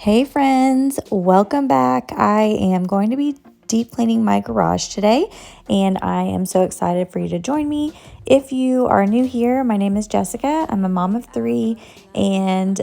Hey friends, welcome back. I am going to be deep cleaning my garage today, and I am so excited for you to join me. If you are new here, my name is Jessica. I'm a mom of 3, and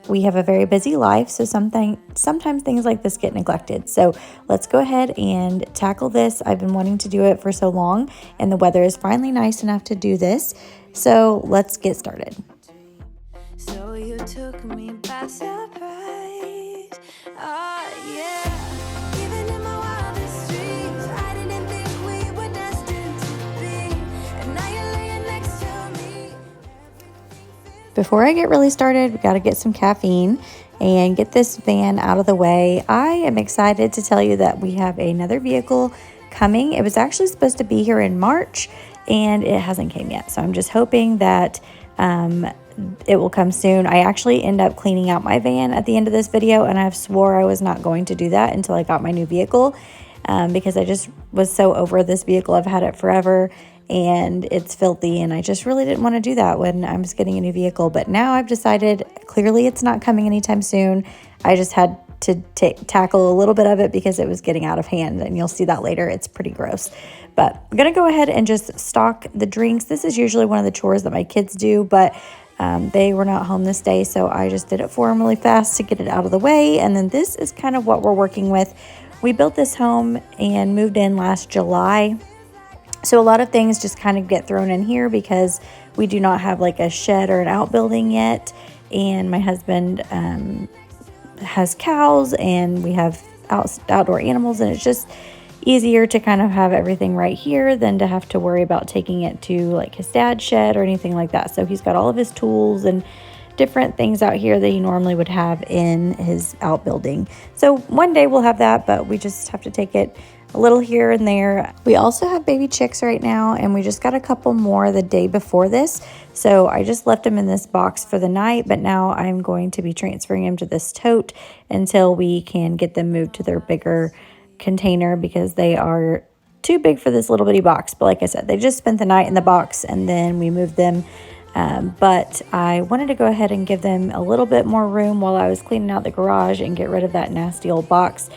we have a very busy life, so sometimes things like this get neglected. So let's go ahead and tackle this. I've been wanting to do it for so long, and the weather is finally nice enough to do this. So let's get started. So you took me by surprise. Oh yeah. Even in my wildest dreams, I didn't think we were destined to be. And now you're laying next to me. Before I get really started, we got to get some caffeine and get this van out of the way. I am excited to tell you that we have another vehicle coming. It was actually supposed to be here in March, and it hasn't came yet. So I'm just hoping that it will come soon. I actually end up cleaning out my van at the end of this video, and I've swore I was not going to do that until I got my new vehicle, because I just was so over this vehicle. I've had it forever and it's filthy, and I just really didn't want to do that when I was getting a new vehicle. But now I've decided clearly it's not coming anytime soon. I just had to tackle a little bit of it because it was getting out of hand, and you'll see that later. It's pretty gross. But I'm gonna go ahead and just stock the drinks. This is usually one of the chores that my kids do, but they were not home this day, so I just did it for them really fast to get it out of the way. And then this is kind of what we're working with. We built this home and moved in last July, so a lot of things just kind of get thrown in here because we do not have like a shed or an outbuilding yet. And my husband has cows, and we have outdoor animals, and it's just easier to kind of have everything right here than to have to worry about taking it to like his dad's shed or anything like that. So he's got all of his tools and different things out here that he normally would have in his outbuilding. So one day we'll have that, but we just have to take it a little here and there. We also have baby chicks right now, and we just got a couple more the day before this. So I just left them in this box for the night, but now I'm going to be transferring them to this tote until we can get them moved to their bigger container, because they are too big for this little bitty box. But like I said, they just spent the night in the box and then we moved them. But I wanted to go ahead and give them a little bit more room while I was cleaning out the garage and get rid of that nasty old box,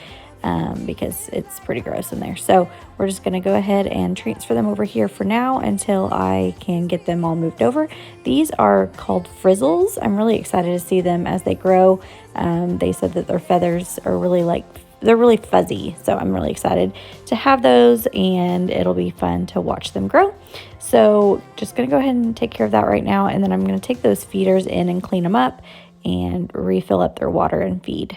because it's pretty gross in there. So we're just going to go ahead and transfer them over here for now until I can get them all moved over. These are called frizzles. I'm really excited to see them as they grow. They said that their feathers are they're really fuzzy, so I'm really excited to have those, and it'll be fun to watch them grow. So just gonna go ahead and take care of that right now, and then I'm gonna take those feeders in and clean them up and refill up their water and feed.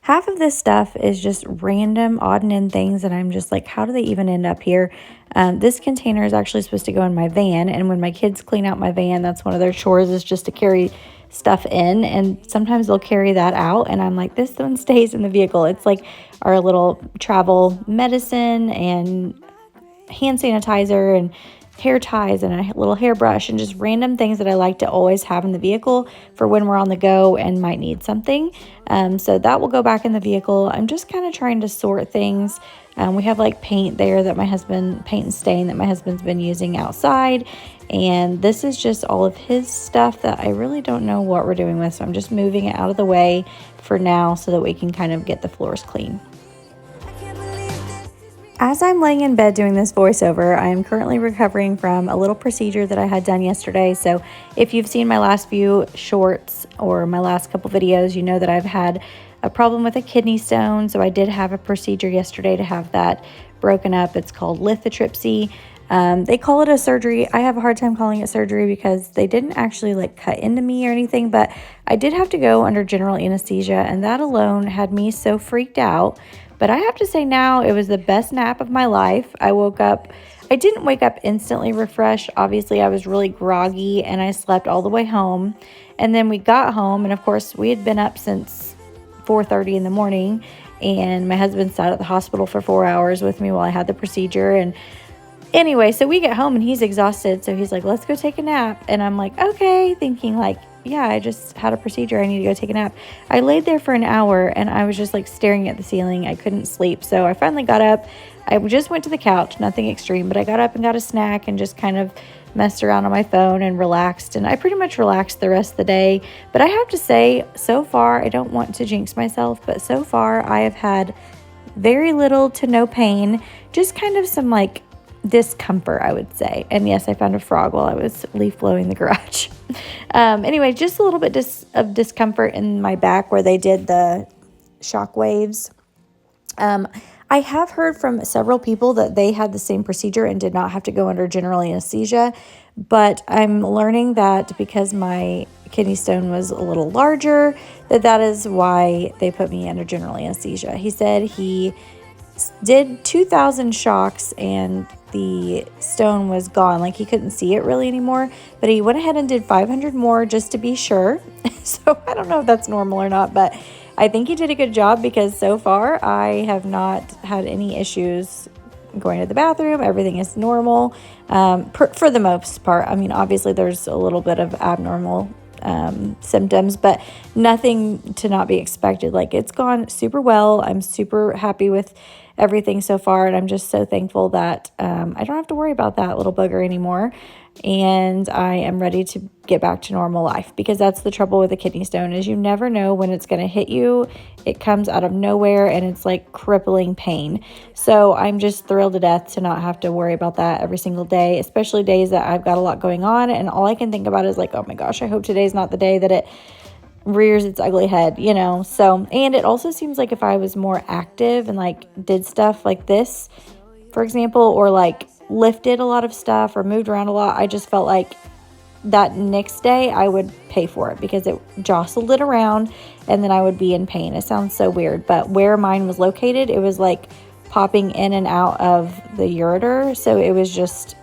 Half of this stuff is just random odd and end things, and I'm just like, how do they even end up here? This container is actually supposed to go in my van, and when my kids clean out my van, that's one of their chores, is just to carry stuff in, and sometimes they'll carry that out, and I'm like, this one stays in the vehicle. It's like our little travel medicine and hand sanitizer and hair ties and a little hairbrush and just random things that I like to always have in the vehicle for when we're on the go and might need something. So that will go back in the vehicle. I'm just kind of trying to sort things. We have like paint there that paint and stain that my husband's been using outside. And this is just all of his stuff that I really don't know what we're doing with. So I'm just moving it out of the way for now so that we can kind of get the floors clean. As I'm laying in bed doing this voiceover, I am currently recovering from a little procedure that I had done yesterday. So if you've seen my last few shorts or my last couple videos, you know that I've had a problem with a kidney stone. So I did have a procedure yesterday to have that broken up. It's called lithotripsy. They call it a surgery. I have a hard time calling it surgery because they didn't actually like cut into me or anything, but I did have to go under general anesthesia, and that alone had me so freaked out. But I have to say now it was the best nap of my life. I woke up, I didn't wake up instantly refreshed. Obviously, I was really groggy, and I slept all the way home. And then we got home, and of course, we had been up since 4:30 in the morning, and my husband sat at the hospital for 4 hours with me while I had the procedure. And anyway, so we get home and he's exhausted. So he's like, let's go take a nap. And I'm like, okay, thinking like, yeah, I just had a procedure. I need to go take a nap. I laid there for an hour and I was just like staring at the ceiling. I couldn't sleep. So I finally got up. I just went to the couch, nothing extreme, but I got up and got a snack and just kind of messed around on my phone and relaxed, and I pretty much relaxed the rest of the day. But I have to say, so far, I don't want to jinx myself, but so far I have had very little to no pain, just kind of some like discomfort, I would say. And yes, I found a frog while I was leaf blowing the garage. Anyway, just a little bit of discomfort in my back where they did the shock waves. I have heard from several people that they had the same procedure and did not have to go under general anesthesia, but I'm learning that because my kidney stone was a little larger, that is why they put me under general anesthesia. He said he did 2,000 shocks and the stone was gone. Like, he couldn't see it really anymore, but he went ahead and did 500 more just to be sure. So I don't know if that's normal or not, but I think he did a good job because so far I have not had any issues going to the bathroom. Everything is normal for the most part. I mean, obviously there's a little bit of abnormal symptoms, but nothing to not be expected. Like, it's gone super well. I'm super happy with everything so far, and I'm just so thankful that I don't have to worry about that little booger anymore, and I am ready to get back to normal life, because that's the trouble with a kidney stone, is you never know when it's going to hit you. It comes out of nowhere and it's like crippling pain. So I'm just thrilled to death to not have to worry about that every single day, especially days that I've got a lot going on, and all I can think about is like, oh my gosh, I hope today's not the day that it rears its ugly head, you know. So, and it also seems like if I was more active and like did stuff like this, for example, or like lifted a lot of stuff or moved around a lot, I just felt like that next day I would pay for it because it jostled it around and then I would be in pain. It sounds so weird, but where mine was located, it was like popping in and out of the ureter, so it was just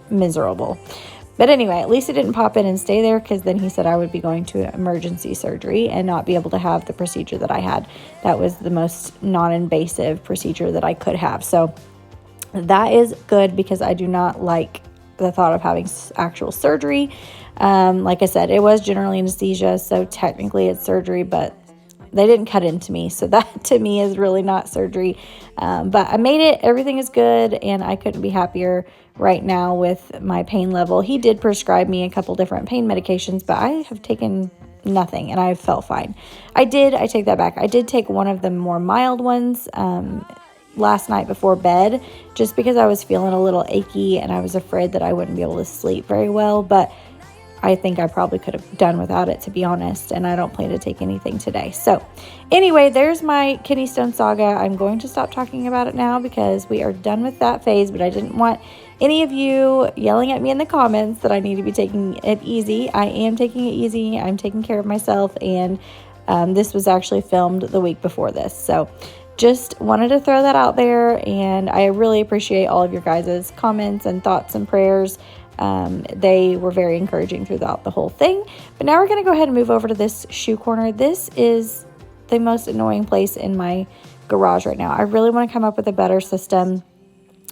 miserable. But anyway, at least it didn't pop in and stay there, because then he said I would be going to emergency surgery and not be able to have the procedure that I had. That was the most non-invasive procedure that I could have. So that is good, because I do not like the thought of having actual surgery. Like I said, it was general anesthesia, so technically it's surgery, but they didn't cut into me. So that to me is really not surgery. But I made it. Everything is good, and I couldn't be happier right now with my pain level. He did prescribe me a couple different pain medications, but I have taken nothing and I felt fine. I take that back. I did take one of the more mild ones last night before bed, just because I was feeling a little achy and I was afraid that I wouldn't be able to sleep very well, but I think I probably could have done without it, to be honest, and I don't plan to take anything today. So anyway, there's my kidney stone saga. I'm going to stop talking about it now because we are done with that phase, but I didn't want any of you yelling at me in the comments that I need to be taking it easy. I am taking it easy. I'm taking care of myself, and this was actually filmed the week before this. So just wanted to throw that out there, and I really appreciate all of your guys' comments and thoughts and prayers. They were very encouraging throughout the whole thing. But now we're going to go ahead and move over to this shoe corner. This is the most annoying place in my garage right now. I really want to come up with a better system,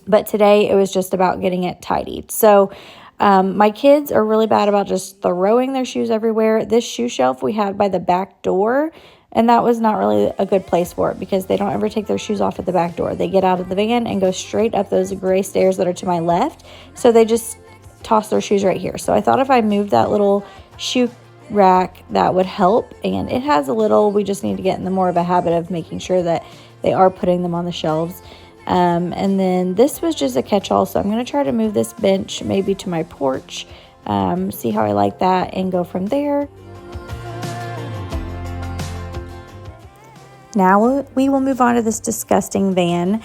but today it was just about getting it tidied. So my kids are really bad about just throwing their shoes everywhere. This shoe shelf we had by the back door, and that was not really a good place for it, because they don't ever take their shoes off at the back door. They get out of the van and go straight up those gray stairs that are to my left. So they just toss their shoes right here. So I thought if I moved that little shoe rack, that would help. And it has a little, we just need to get in the more of a habit of making sure that they are putting them on the shelves. And then this was just a catch-all. So I'm going to try to move this bench maybe to my porch, see how I like that, and go from there. Now we will move on to this disgusting van.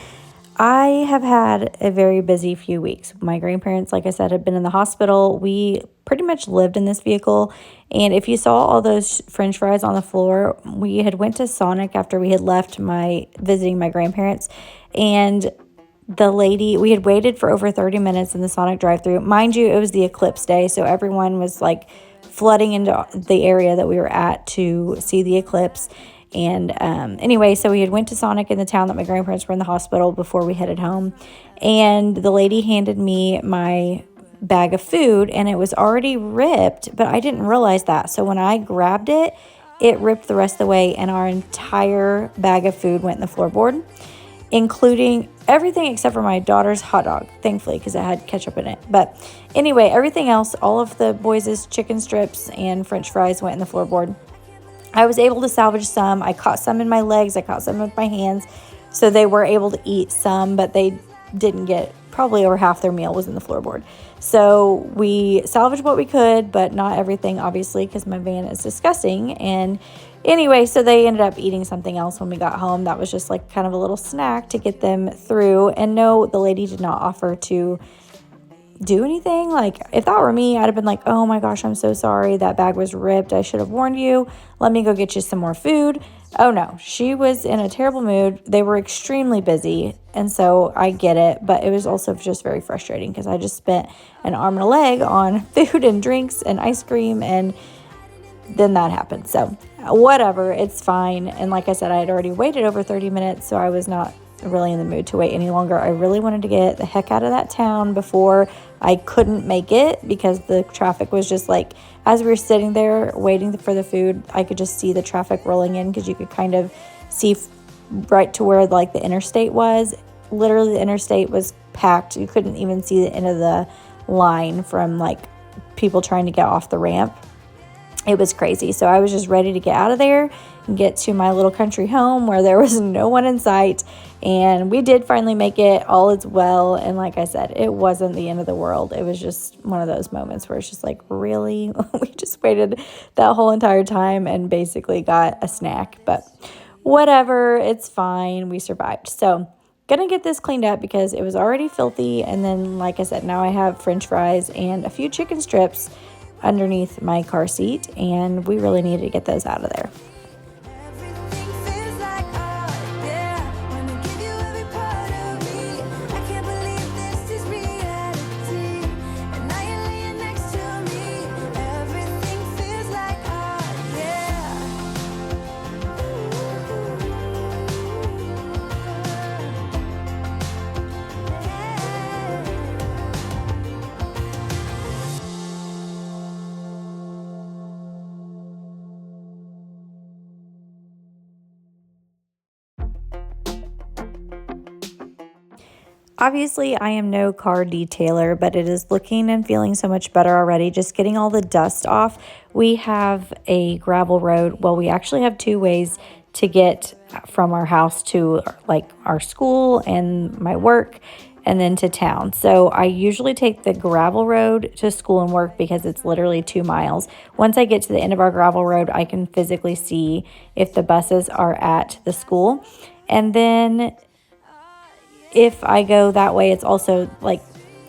I have had a very busy few weeks. My grandparents, like I said, have been in the hospital. We pretty much lived in this vehicle. And if you saw all those French fries on the floor, we had went to Sonic after we had left visiting my grandparents. And the lady, we had waited for over 30 minutes in the Sonic drive-thru. Mind you, it was the eclipse day, so everyone was like flooding into the area that we were at to see the eclipse. And anyway, so we had went to Sonic in the town that my grandparents were in the hospital before we headed home. And the lady handed me my bag of food, and it was already ripped, but I didn't realize that. So when I grabbed it, it ripped the rest of the way, and our entire bag of food went in the floorboard. including everything except for my daughter's hot dog, thankfully, because it had ketchup in it. But anyway, everything else, all of the boys' chicken strips and french fries went in the floorboard. I was able to salvage some. I caught some in my legs. I caught some with my hands. So they were able to eat some, but they didn't get, probably over half their meal was in the floorboard. So we salvaged what we could, but not everything, obviously, because my van is disgusting. And anyway, so they ended up eating something else when we got home. That was just like kind of a little snack to get them through. And no, the lady did not offer to do anything. Like, if that were me, I'd have been like, oh my gosh, I'm so sorry, that bag was ripped, I should have warned you, let me go get you some more food. Oh no, she was in a terrible mood. They were extremely busy, and so I get it, but it was also just very frustrating because I just spent an arm and a leg on food and drinks and ice cream, and then that happened. So whatever, it's fine. And like I said, I had already waited over 30 minutes, so I was not really in the mood to wait any longer. I really wanted to get the heck out of that town before I couldn't make it, because the traffic was just like, as we were sitting there waiting for the food, I could just see the traffic rolling in, because you could kind of see right to where like the interstate was. Literally, the interstate was packed. You couldn't even see the end of the line from like people trying to get off the ramp. It was crazy. So I was just ready to get out of there and get to my little country home where there was no one in sight. And we did finally make it. All is well. And like I said, it wasn't the end of the world. It was just one of those moments where it's just like, really? We just waited that whole entire time and basically got a snack. But whatever, it's fine. We survived. So gonna get this cleaned up because it was already filthy. And then, like I said, now I have french fries and a few chicken strips underneath my car seat, and we really needed to get those out of there. Everything feels like art, yeah. Wanna give you every part of me. I can't believe this is reality. And now you're laying next to me. Everything feels like art, Obviously, I am no car detailer, but it is looking and feeling so much better already. Just getting all the dust off. We have a gravel road. Well, we actually have two ways to get from our house to like our school and my work, and then to town. So I usually take the gravel road to school and work because it's literally 2 miles. Once I get to the end of our gravel road, I can physically see if the buses are at the school. And then if I go that way, it's also like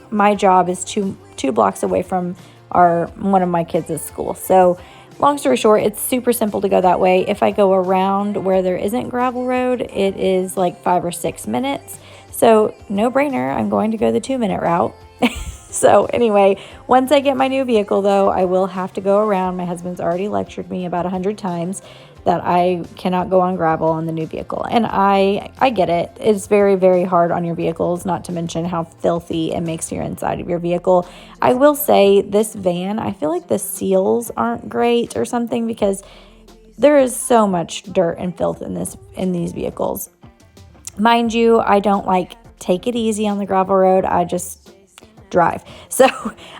my job is two blocks away from one of my kids' school. So long story short, it's super simple to go that way. If I go around where there isn't gravel road, it is like 5 or 6 minutes. So no brainer, I'm going to go the 2-minute route. So anyway, once I get my new vehicle though, I will have to go around. My husband's already lectured me about 100 times that I cannot go on gravel on the new vehicle. And I get it. It's very, very hard on your vehicles, not to mention how filthy it makes your inside of your vehicle. I will say this van, I feel like the seals aren't great or something, because there is so much dirt and filth in these vehicles. Mind you, I don't like take it easy on the gravel road. I just drive. So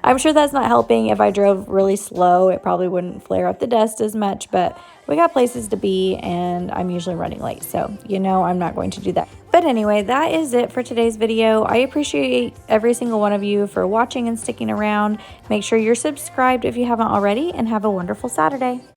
I'm sure that's not helping. If I drove really slow, it probably wouldn't flare up the dust as much, but we got places to be and I'm usually running late. So, I'm not going to do that. But anyway, that is it for today's video. I appreciate every single one of you for watching and sticking around. Make sure you're subscribed if you haven't already, and have a wonderful Saturday.